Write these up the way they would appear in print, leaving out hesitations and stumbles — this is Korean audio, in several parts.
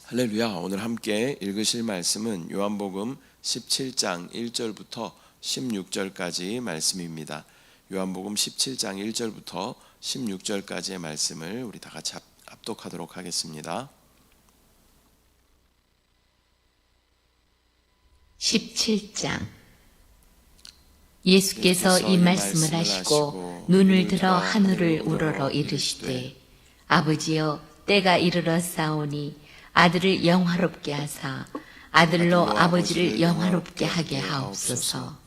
할렐루야. 오늘 함께 읽으실 말씀은 요한복음 17장 1절부터 16절까지 말씀입니다. 요한복음 17장 1절부터 16절까지의 말씀을 우리 다 같이 합독하도록 하겠습니다. 17장. 예수께서 이 말씀을 하시고 눈을 들어 하늘을 우러러 이르시되 아버지여 때가 이르러 싸우니 아들을 영화롭게 하사 아들로 아버지를 영화롭게 하게 하옵소서.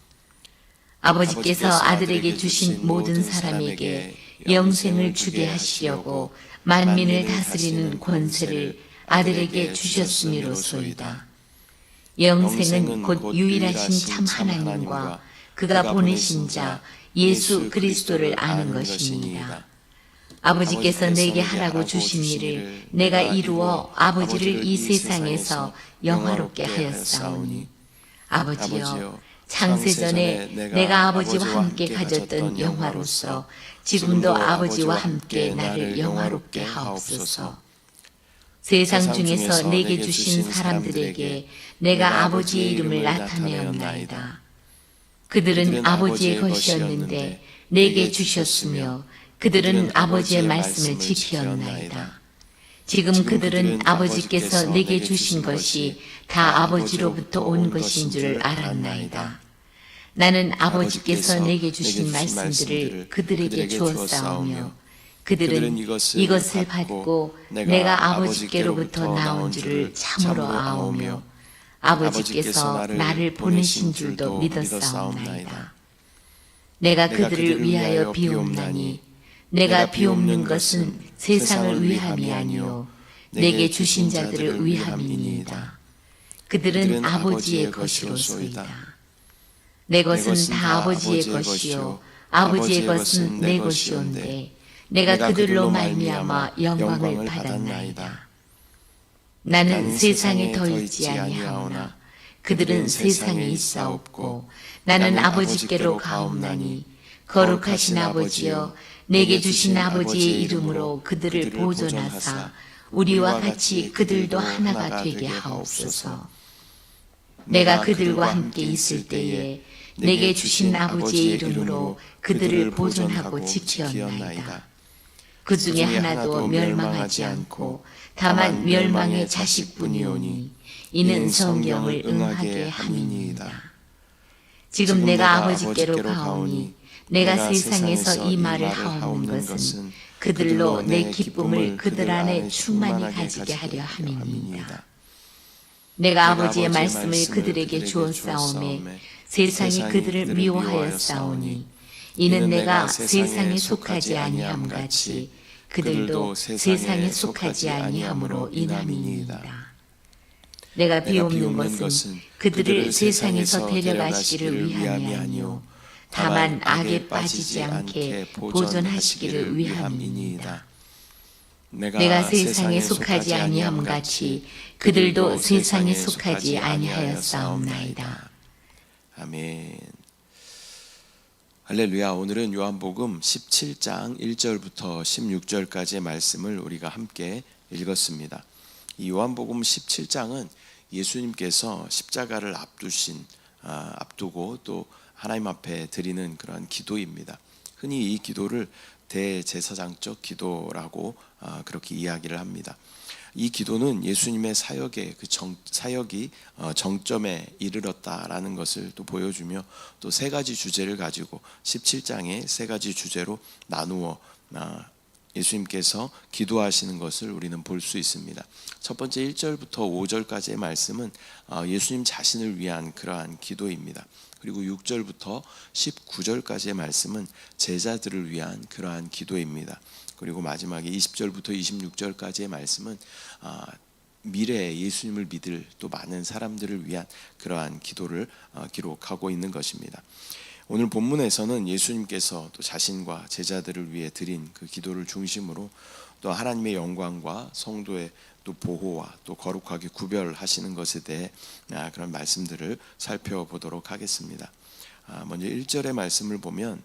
아버지께서 아들에게 주신 모든 사람에게 영생을 주게 하시려고 만민을 다스리는 권세를 아들에게 주셨음이로소이다. 영생은 곧 유일하신 참 하나님과 그가 보내신 자 예수 그리스도를 아는 것입니다. 아버지께서 내게 하라고 주신 일을 내가 이루어 아버지를 이 세상에서 영화롭게 하였사오니 아버지여 창세전에 내가 아버지와 함께 가졌던 영화로서 지금도 아버지와 함께 나를 영화롭게 하옵소서. 세상 중에서 내게 주신 사람들에게 내가 아버지의 이름을 나타내었나이다. 그들은 아버지의 것이었는데 내게 주셨으며 그들은 아버지의 말씀을 지키었나이다. 지금 그들은 아버지께서 내게 주신 것이 다 아버지로부터 온 것인 줄 알았나이다. 나는 아버지께서 내게 주신 말씀들을 그들에게 주었사오며 그들은 이것을 받고 내가 아버지께로부터 나온 줄을 참으로 아오며 아버지께서 나를 보내신 줄도 믿었사옵나이다. 내가 그들을 위하여 비옵나니 내가 비옵는 것은 세상을 위함이 아니요 내게 주신 자들을 위함이니이다. 그들은 아버지의 것이로소이다. 내 것은 다 아버지의 것이요 아버지의 것은 내 것이온데 내가 그들로 말미암아 영광을 받았나이다. 나는 세상에 더 있지 아니하오나 그들은 세상에 있사옵고 나는 아버지께로 가옵나니 거룩하신 아버지여 내게 주신 아버지의 이름으로 그들을 보존하사 우리와 같이 그들도 하나가 되게 하옵소서. 내가 그들과 함께 있을 때에 내게 주신 아버지의 이름으로 그들을 보존하고 지키었나이다. 그 중에 하나도 멸망하지 않고 다만 멸망의 자식뿐이오니 이는 성경을 응하게 함이니이다. 지금 내가 아버지께로 가오니 내가 세상에서 이 말을 하옵는 것은 그들로 내 기쁨을 그들 안에 충만히 가지게 하려 함이니이다. 내가 아버지의 말씀을 그들에게 주었사오매 세상이 그들을 미워하였사오니 이는 내가 세상에 속하지 아니함 같이 그들도 세상에 속하지 아니함으로 인함이니이다. 내가 비옵는 것은 그들을 세상에서 데려가시기를 위함이 아니요 다만 악에 빠지지 않게 보존하시기를 위함이니이다. 내가 세상에 속하지 아니함 같이 그들도 세상에 속하지 아니하였사옵나이다. 아멘. 할렐루야. 오늘은 요한복음 17장 1절부터 16절까지의 말씀을 우리가 함께 읽었습니다. 이 요한복음 17장은 예수님께서 십자가를 앞두고 또 하나님 앞에 드리는 그러한 기도입니다. 흔히 이 기도를 대제사장적 기도라고 그렇게 이야기를 합니다. 이 기도는 예수님의 사역의 사역이 정점에 이르렀다라는 것을 또 보여주며 또 세 가지 주제를 가지고 17장에 세 가지 주제로 나누어 예수님께서 기도하시는 것을 우리는 볼 수 있습니다. 첫 번째 1절부터 5절까지의 말씀은 예수님 자신을 위한 그러한 기도입니다. 그리고 6절부터 19절까지의 말씀은 제자들을 위한 그러한 기도입니다. 그리고 마지막에 20절부터 26절까지의 말씀은 미래에 예수님을 믿을 또 많은 사람들을 위한 그러한 기도를 기록하고 있는 것입니다. 오늘 본문에서는 예수님께서 또 자신과 제자들을 위해 드린 그 기도를 중심으로 또 하나님의 영광과 성도의 또 보호와 또 거룩하게 구별하시는 것에 대해 그런 말씀들을 살펴보도록 하겠습니다. 먼저 1절의 말씀을 보면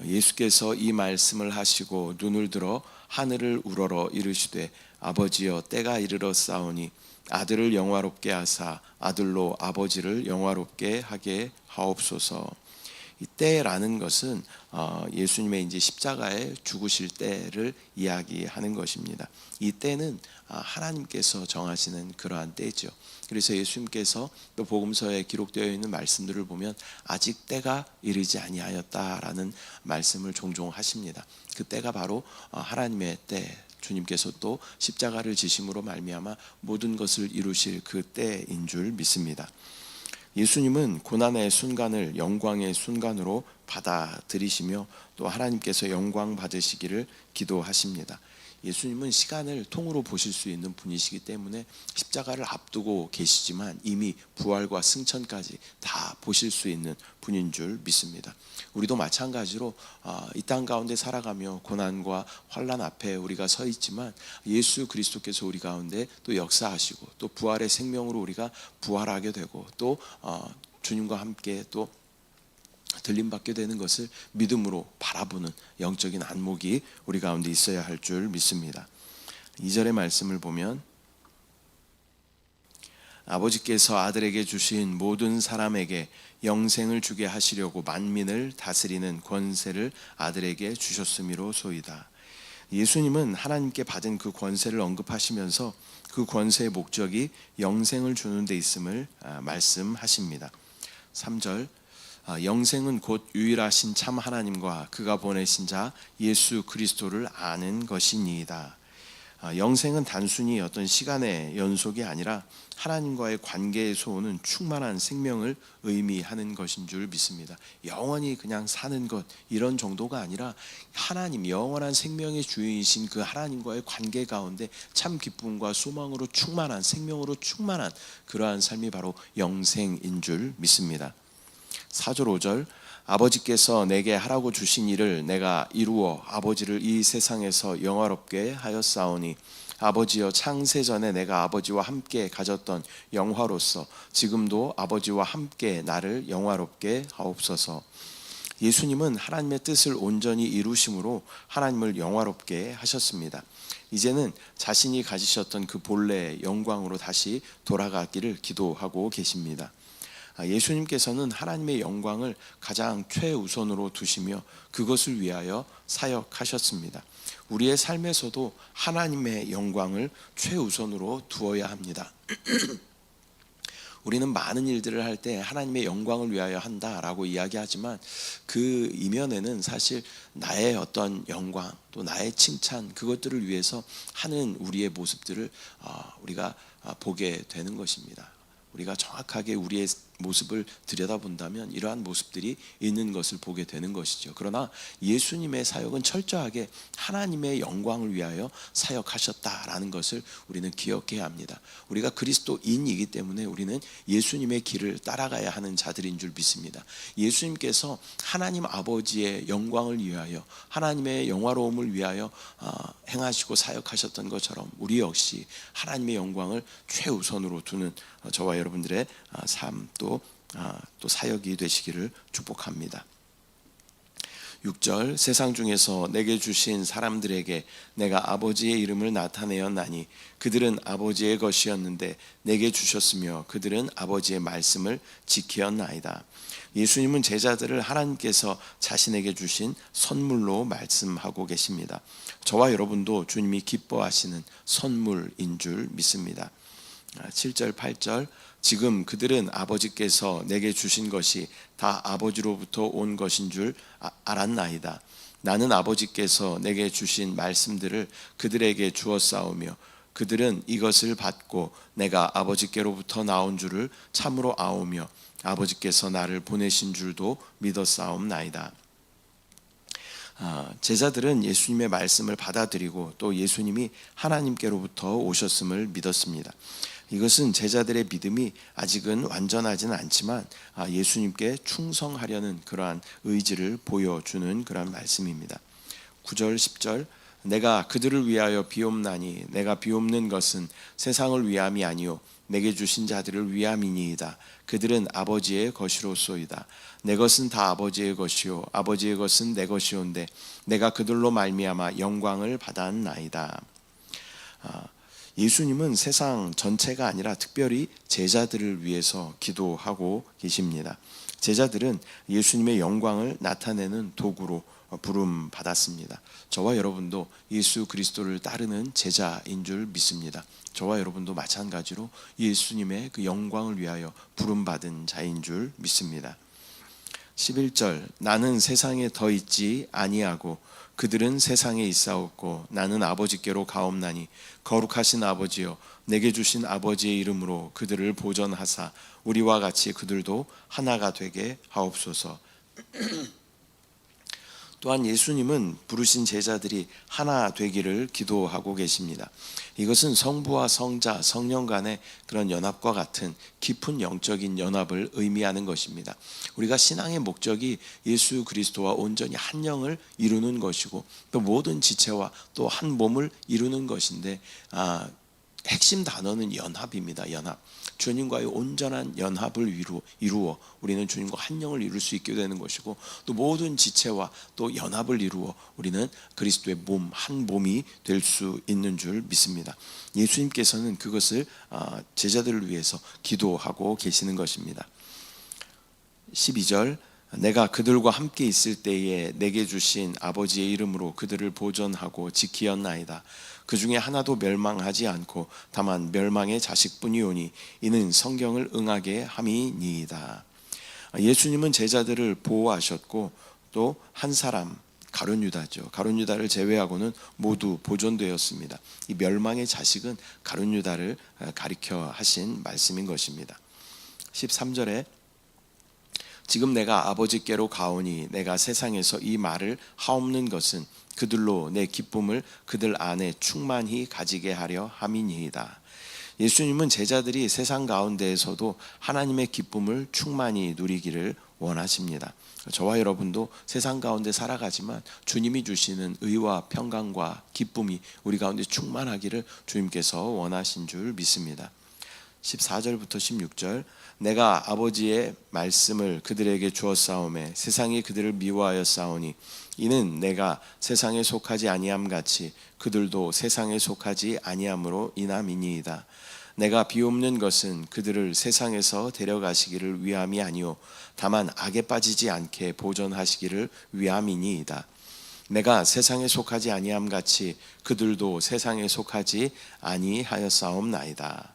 예수께서 이 말씀을 하시고 눈을 들어 하늘을 우러러 이르시되 아버지여 때가 이르렀사오니 아들을 영화롭게 하사 아들로 아버지를 영화롭게 하게 하옵소서. 이 때라는 것은 예수님의 이제 십자가에 죽으실 때를 이야기하는 것입니다. 이 때는 하나님께서 정하시는 그러한 때죠. 그래서 예수님께서 또 복음서에 기록되어 있는 말씀들을 보면 아직 때가 이르지 아니하였다라는 말씀을 종종 하십니다. 그 때가 바로 하나님의 때, 주님께서 또 십자가를 지심으로 말미암아 모든 것을 이루실 그 때인 줄 믿습니다. 예수님은 고난의 순간을 영광의 순간으로 받아들이시며 또 하나님께서 영광 받으시기를 기도하십니다. 예수님은 시간을 통으로 보실 수 있는 분이시기 때문에 십자가를 앞두고 계시지만 이미 부활과 승천까지 다 보실 수 있는 분인 줄 믿습니다. 우리도 마찬가지로 이 땅 가운데 살아가며 고난과 환난 앞에 우리가 서 있지만 예수 그리스도께서 우리 가운데 또 역사하시고 또 부활의 생명으로 우리가 부활하게 되고 또 주님과 함께 또 들림받게 되는 것을 믿음으로 바라보는 영적인 안목이 우리 가운데 있어야 할 줄 믿습니다. 2절의 말씀을 보면 아버지께서 아들에게 주신 모든 사람에게 영생을 주게 하시려고 만민을 다스리는 권세를 아들에게 주셨음이로소이다. 예수님은 하나님께 받은 그 권세를 언급하시면서 그 권세의 목적이 영생을 주는 데 있음을 말씀하십니다. 3절 영생은 곧 유일하신 참 하나님과 그가 보내신 자 예수 그리스도를 아는 것이니이다. 영생은 단순히 어떤 시간의 연속이 아니라 하나님과의 관계에서 오는 충만한 생명을 의미하는 것인 줄 믿습니다. 영원히 그냥 사는 것 이런 정도가 아니라 하나님 영원한 생명의 주인이신 그 하나님과의 관계 가운데 참 기쁨과 소망으로 충만한 생명으로 충만한 그러한 삶이 바로 영생인 줄 믿습니다. 4절 5절 아버지께서 내게 하라고 주신 일을 내가 이루어 아버지를 이 세상에서 영화롭게 하였사오니 아버지여 창세전에 내가 아버지와 함께 가졌던 영화로서 지금도 아버지와 함께 나를 영화롭게 하옵소서. 예수님은 하나님의 뜻을 온전히 이루심으로 하나님을 영화롭게 하셨습니다. 이제는 자신이 가지셨던 그 본래의 영광으로 다시 돌아가기를 기도하고 계십니다. 예수님께서는 하나님의 영광을 가장 최우선으로 두시며 그것을 위하여 사역하셨습니다. 우리의 삶에서도 하나님의 영광을 최우선으로 두어야 합니다. 우리는 많은 일들을 할 때 하나님의 영광을 위하여 한다라고 이야기하지만 그 이면에는 사실 나의 어떤 영광 또 나의 칭찬 그것들을 위해서 하는 우리의 모습들을 우리가 보게 되는 것입니다. 우리가 정확하게 우리의 모습을 들여다본다면 이러한 모습들이 있는 것을 보게 되는 것이죠. 그러나 예수님의 사역은 철저하게 하나님의 영광을 위하여 사역하셨다라는 것을 우리는 기억해야 합니다. 우리가 그리스도인이기 때문에 우리는 예수님의 길을 따라가야 하는 자들인 줄 믿습니다. 예수님께서 하나님 아버지의 영광을 위하여 하나님의 영화로움을 위하여 행하시고 사역하셨던 것처럼 우리 역시 하나님의 영광을 최우선으로 두는 저와 여러분들의 삶 또 사역이 되시기를 축복합니다. 6절 세상 중에서 내게 주신 사람들에게 내가 아버지의 이름을 나타내었나니 그들은 아버지의 것이었는데 내게 주셨으며 그들은 아버지의 말씀을 지키었나이다. 예수님은 제자들을 하나님께서 자신에게 주신 선물로 말씀하고 계십니다. 저와 여러분도 주님이 기뻐하시는 선물인 줄 믿습니다. 7절 8절 지금 그들은 아버지께서 내게 주신 것이 다 아버지로부터 온 것인 줄 알았나이다. 나는 아버지께서 내게 주신 말씀들을 그들에게 주었사오며 그들은 이것을 받고 내가 아버지께로부터 나온 줄을 참으로 아오며 아버지께서 나를 보내신 줄도 믿었사옵나이다. 제자들은 예수님의 말씀을 받아들이고 또 예수님이 하나님께로부터 오셨음을 믿었습니다. 이것은 제자들의 믿음이 아직은 완전하지는 않지만 예수님께 충성하려는 그러한 의지를 보여주는 그러한 말씀입니다. 9절 10절 내가 그들을 위하여 비옵나니 내가 비옵는 것은 세상을 위함이 아니요 내게 주신 자들을 위함이니이다. 그들은 아버지의 것이로소이다. 내 것은 다 아버지의 것이요 아버지의 것은 내 것이온데 내가 그들로 말미암아 영광을 받았나이다. 예수님은 세상 전체가 아니라 특별히 제자들을 위해서 기도하고 계십니다. 제자들은 예수님의 영광을 나타내는 도구로 부름 받았습니다. 저와 여러분도 예수 그리스도를 따르는 제자인 줄 믿습니다. 저와 여러분도 마찬가지로 예수님의 그 영광을 위하여 부름 받은 자인 줄 믿습니다. 11절 나는 세상에 더 있지 아니하고 그들은 세상에 있사옵고 나는 아버지께로 가옵나니 거룩하신 아버지여 내게 주신 아버지의 이름으로 그들을 보전하사 우리와 같이 그들도 하나가 되게 하옵소서. 또한 예수님은 부르신 제자들이 하나 되기를 기도하고 계십니다. 이것은 성부와 성자, 성령 간의 그런 연합과 같은 깊은 영적인 연합을 의미하는 것입니다. 우리가 신앙의 목적이 예수 그리스도와 온전히 한 영을 이루는 것이고 또 모든 지체와 또 한 몸을 이루는 것인데 핵심 단어는 연합입니다. 연합. 주님과의 온전한 연합을 이루어 우리는 주님과 한 영을 이룰 수 있게 되는 것이고 또 모든 지체와 또 연합을 이루어 우리는 그리스도의 몸, 한 몸이 될 수 있는 줄 믿습니다. 예수님께서는 그것을 제자들을 위해서 기도하고 계시는 것입니다. 12절 내가 그들과 함께 있을 때에 내게 주신 아버지의 이름으로 그들을 보전하고 지키었나이다. 그 중에 하나도 멸망하지 않고 다만 멸망의 자식뿐이오니 이는 성경을 응하게 함이니이다. 예수님은 제자들을 보호하셨고 또 한 사람 가룟 유다죠. 가룟 유다를 제외하고는 모두 보존되었습니다. 이 멸망의 자식은 가룟 유다를 가리켜 하신 말씀인 것입니다. 13절에 지금 내가 아버지께로 가오니 내가 세상에서 이 말을 하옵는 것은 그들로 내 기쁨을 그들 안에 충만히 가지게 하려 함이니이다. 예수님은 제자들이 세상 가운데에서도 하나님의 기쁨을 충만히 누리기를 원하십니다. 저와 여러분도 세상 가운데 살아가지만 주님이 주시는 의와 평강과 기쁨이 우리 가운데 충만하기를 주님께서 원하신 줄 믿습니다. 14절부터 16절 내가 아버지의 말씀을 그들에게 주었사오매 세상이 그들을 미워하였사오니 이는 내가 세상에 속하지 아니함 같이 그들도 세상에 속하지 아니함으로 인함이니이다. 내가 비옵는 것은 그들을 세상에서 데려가시기를 위함이 아니요 다만 악에 빠지지 않게 보존하시기를 위함이니이다. 내가 세상에 속하지 아니함 같이 그들도 세상에 속하지 아니하였사옵나이다.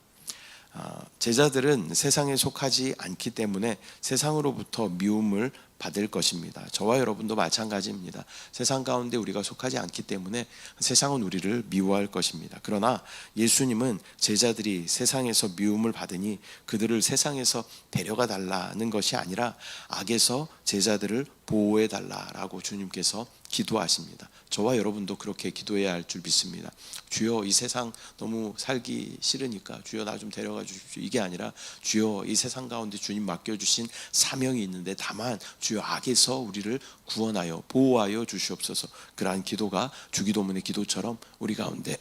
제자들은 세상에 속하지 않기 때문에 세상으로부터 미움을 받을 것입니다. 저와 여러분도 마찬가지입니다. 세상 가운데 우리가 속하지 않기 때문에 세상은 우리를 미워할 것입니다. 그러나 예수님은 제자들이 세상에서 미움을 받으니 그들을 세상에서 데려가 달라는 것이 아니라 악에서 제자들을 보호해 달라라고 주님께서 기도하십니다. 저와 여러분도 그렇게 기도해야 할 줄 믿습니다. 주여 이 세상 너무 살기 싫으니까 주여 나 좀 데려가 주십시오. 이게 아니라 주여 이 세상 가운데 주님 맡겨주신 사명이 있는데 다만 주여 악에서 우리를 구원하여 보호하여 주시옵소서. 그러한 기도가 주기도문의 기도처럼 우리 가운데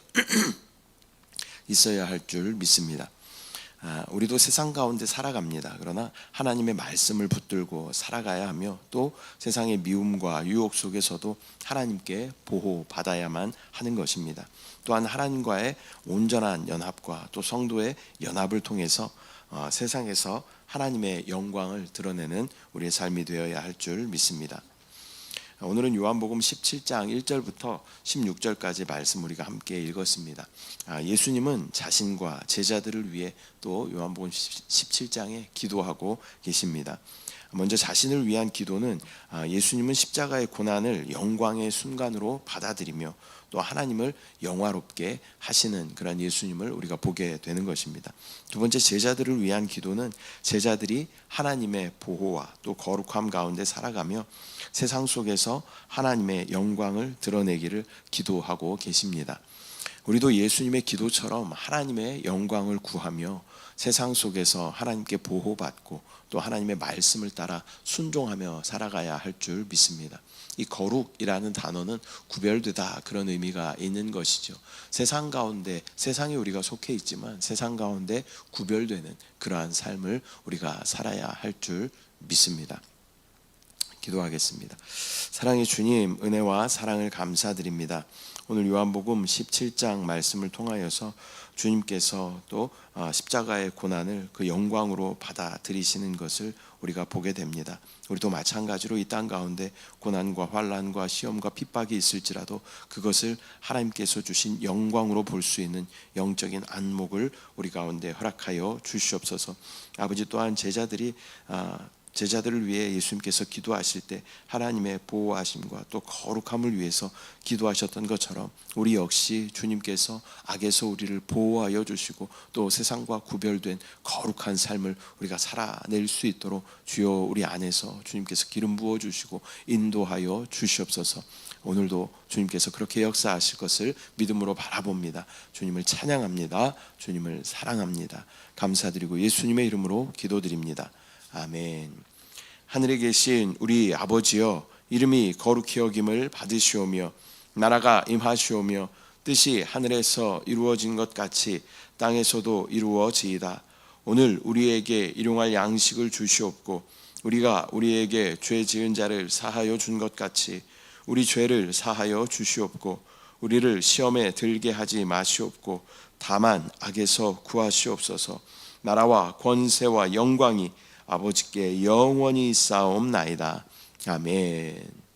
있어야 할 줄 믿습니다. 우리도 세상 가운데 살아갑니다. 그러나 하나님의 말씀을 붙들고 살아가야 하며 또 세상의 미움과 유혹 속에서도 하나님께 보호받아야만 하는 것입니다. 또한 하나님과의 온전한 연합과 또 성도의 연합을 통해서 세상에서 하나님의 영광을 드러내는 우리의 삶이 되어야 할 줄 믿습니다. 오늘은 요한복음 17장 1절부터 16절까지 말씀 우리가 함께 읽었습니다. 예수님은 자신과 제자들을 위해 또 요한복음 17장에 기도하고 계십니다. 먼저 자신을 위한 기도는 예수님은 십자가의 고난을 영광의 순간으로 받아들이며 또 하나님을 영화롭게 하시는 그런 예수님을 우리가 보게 되는 것입니다. 두 번째 제자들을 위한 기도는 제자들이 하나님의 보호와 또 거룩함 가운데 살아가며 세상 속에서 하나님의 영광을 드러내기를 기도하고 계십니다. 우리도 예수님의 기도처럼 하나님의 영광을 구하며 세상 속에서 하나님께 보호받고 또 하나님의 말씀을 따라 순종하며 살아가야 할 줄 믿습니다. 이 거룩이라는 단어는 구별되다 그런 의미가 있는 것이죠. 세상 가운데, 세상에 우리가 속해 있지만 세상 가운데 구별되는 그러한 삶을 우리가 살아야 할 줄 믿습니다. 기도하겠습니다. 사랑의 주님, 은혜와 사랑을 감사드립니다. 오늘 요한복음 17장 말씀을 통하여서 주님께서 또 십자가의 고난을 그 영광으로 받아들이시는 것을 우리가 보게 됩니다. 우리도 마찬가지로 이 땅 가운데 고난과 환난과 시험과 핍박이 있을지라도 그것을 하나님께서 주신 영광으로 볼 수 있는 영적인 안목을 우리 가운데 허락하여 주시옵소서. 아버지, 또한 제자들을 위해 예수님께서 기도하실 때 하나님의 보호하심과 또 거룩함을 위해서 기도하셨던 것처럼 우리 역시 주님께서 악에서 우리를 보호하여 주시고 또 세상과 구별된 거룩한 삶을 우리가 살아낼 수 있도록 주여 우리 안에서 주님께서 기름 부어주시고 인도하여 주시옵소서. 오늘도 주님께서 그렇게 역사하실 것을 믿음으로 바라봅니다. 주님을 찬양합니다. 주님을 사랑합니다. 감사드리고 예수님의 이름으로 기도드립니다. 아멘. 하늘에 계신 우리 아버지여, 이름이 거룩히 여김을 받으시오며 나라가 임하시오며 뜻이 하늘에서 이루어진 것 같이 땅에서도 이루어지이다. 오늘 우리에게 일용할 양식을 주시옵고 우리가 우리에게 죄 지은 자를 사하여 준 것 같이 우리 죄를 사하여 주시옵고 우리를 시험에 들게 하지 마시옵고 다만 악에서 구하시옵소서. 나라와 권세와 영광이 아버지께 영원히 쌓옵나이다. 아멘.